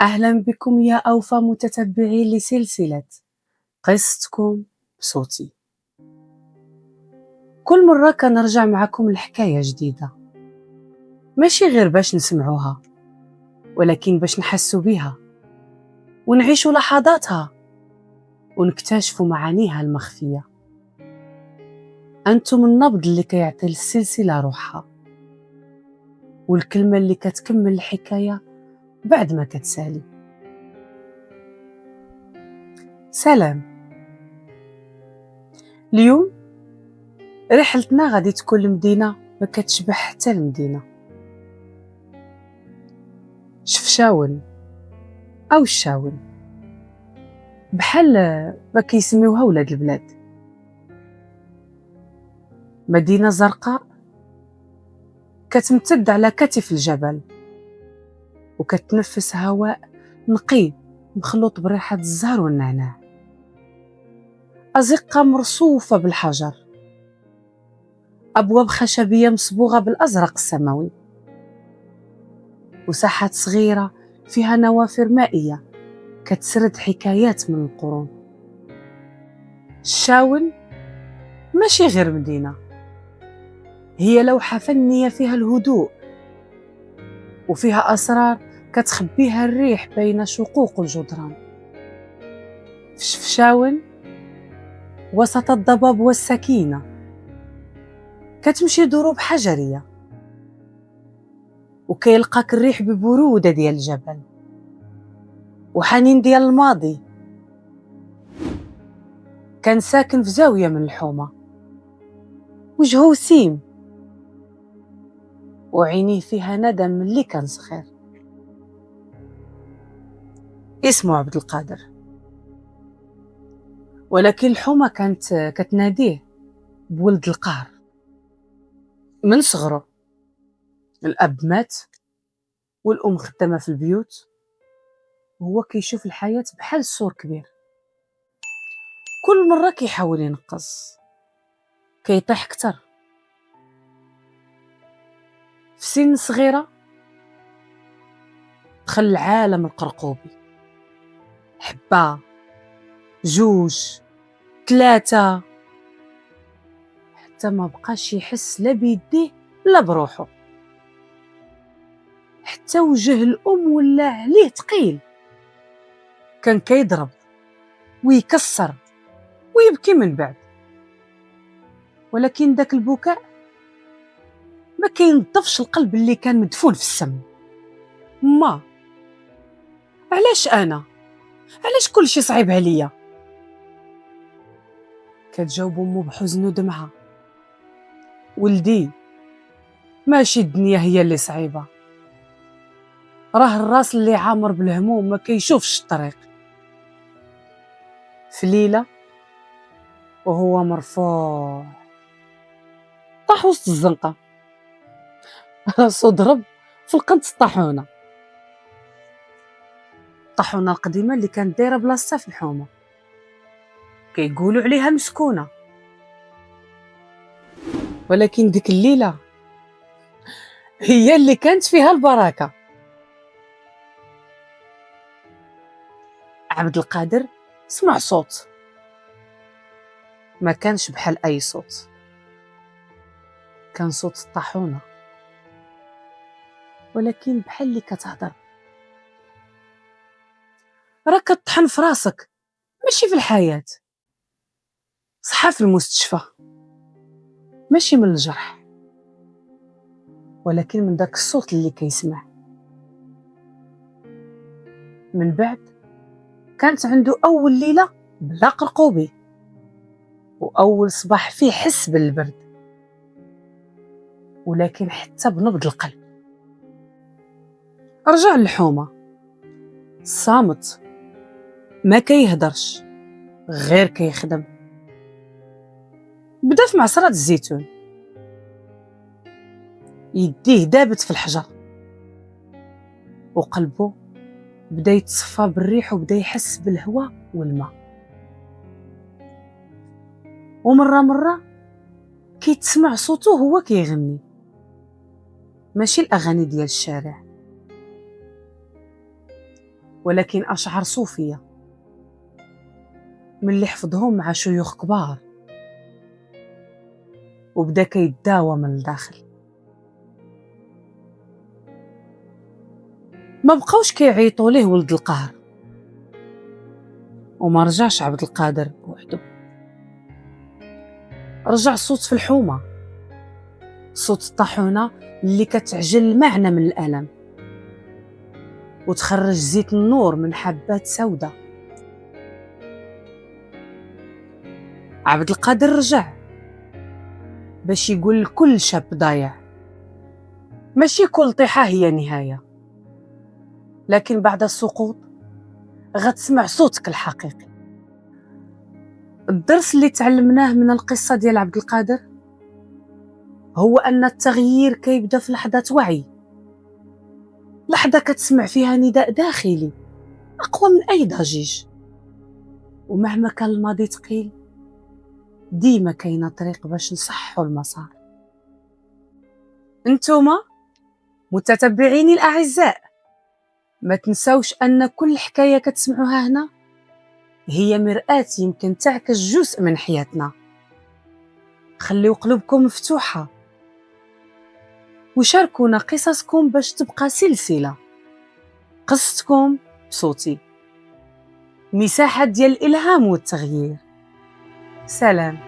أهلا بكم يا أوفى متتبعين لسلسلة قصتكم بصوتي. كل مرة كنرجع معكم لحكاية جديدة، ماشي غير باش نسمعوها ولكن باش نحسوا بها ونعيشوا لحظاتها ونكتشفوا معانيها المخفية. أنتم النبض اللي كيعطي السلسلة روحها، والكلمة اللي كتكمل الحكاية بعد ما كتسالي. سلام. اليوم رحلتنا غادي تكون لمدينة ما كتشبه حتى المدينة، شفشاون أو الشاون بحال ما كيسميوها ولاد البلاد. مدينة زرقاء كتمتد على كتف الجبل وكتنفس هواء نقي مخلوط بريحة الزهر والنعناع. أزقة مرصوفة بالحجر، أبواب خشبية مصبوغة بالأزرق السماوي، وساحات صغيرة فيها نوافر مائية كتسرد حكايات من القرون. الشاون ماشي غير مدينة، هي لوحة فنية فيها الهدوء وفيها أسرار كتخبيها الريح بين شقوق الجدران. في شفشاون وسط الضباب والسكينة كتمشي دروب حجرية وكيلقاك الريح ببرودة ديال الجبل وحنين ديال الماضي. كان ساكن في زاوية من الحومة، وجهه وسيم وعينيه فيها ندم ملي كان صغير. اسمه عبد القادر، ولكن الحومة كانت كتناديه بولد القهر. من صغره الأب مات والأم خدامة في البيوت، وهو كيشوف الحياة بحال سور كبير. كل مرة كيحاول ينقذ كيطيح كتر. في سن صغيرة دخل العالم القرقوبي، حبة، جوج، 3، حتى ما بقاش يحس لا بيديه لا بروحه. حتى وجه الأم ولا عليه تقيل، كان كيضرب ويكسر ويبكي من بعد، ولكن داك البكاء ما كينظفش القلب اللي كان مدفون في السم. ما علاش أنا؟ علاش كلشي صعيب عليا؟ كتجاوب أمو بحزن ودمعة، ولدي ماشي الدنيا هي اللي صعيبة، راه الراس اللي عامر بالهموم ما كيشوفش الطريق. في ليلة وهو مرفوع طاح وسط الزنقة، راسو ضرب في القنت الطاحونة القديمة اللي كانت دايرة بلاصتها في الحومة، كيقولوا عليها مسكونة. ولكن ديك الليلة هي اللي كانت فيها البركة. عبد القادر سمع صوت، ما كانش بحال أي صوت، كان صوت الطاحونة، ولكن بحال اللي كتهضر. راه كطحن في راسك، ماشي في الحياة، صحة في المستشفى، ماشي من الجرح، ولكن من داك الصوت اللي كيسمع. من بعد كانت عنده أول ليلة بلا قرقوبي، وأول صباح فيه حس بالبرد، ولكن حتى بنبض القلب. رجع للحومة صامت، ما كيهدرش غير كيخدم. بدا في معصرة الزيتون، يديه دابت في الحجر وقلبه بدا يتصفى بالريح وبدا يحس بالهواء والماء. ومرة كيتسمع صوته هو كيغني، ماشي الأغاني ديال الشارع، ولكن أشعار صوفية من اللي حفظهم مع شيوخ كبار، وبدا كيتداوى من الداخل. ما بقاوش كيعيطوا ليه ولد القهر، وما رجعش عبد القادر بوحده، رجع صوت في الحومة، صوت الطاحونة اللي كتعجل المعنى من الألم وتخرج زيت النور من حبات سودة. عبد القادر رجع باش يقول لكل شاب ضايع ماشي كل طيحة هي نهاية، لكن بعد السقوط غتسمع صوتك الحقيقي. الدرس اللي تعلمناه من القصة ديال عبد القادر هو أن التغيير كيبدا في لحظة وعي، لحظة كتسمع فيها نداء داخلي أقوى من أي ضجيج، ومهما كان الماضي ثقيل ديما كاينة طريق باش نصحوا المسار. انتوما متتبعيني الأعزاء، ما تنسوش أن كل حكاية كتسمعوها هنا هي مرآة يمكن تعكس جزء من حياتنا. خليو قلوبكم مفتوحة وشاركونا قصصكم باش تبقى سلسلة، قصتكم بصوتي، مساحة ديال الإلهام والتغيير. سلام.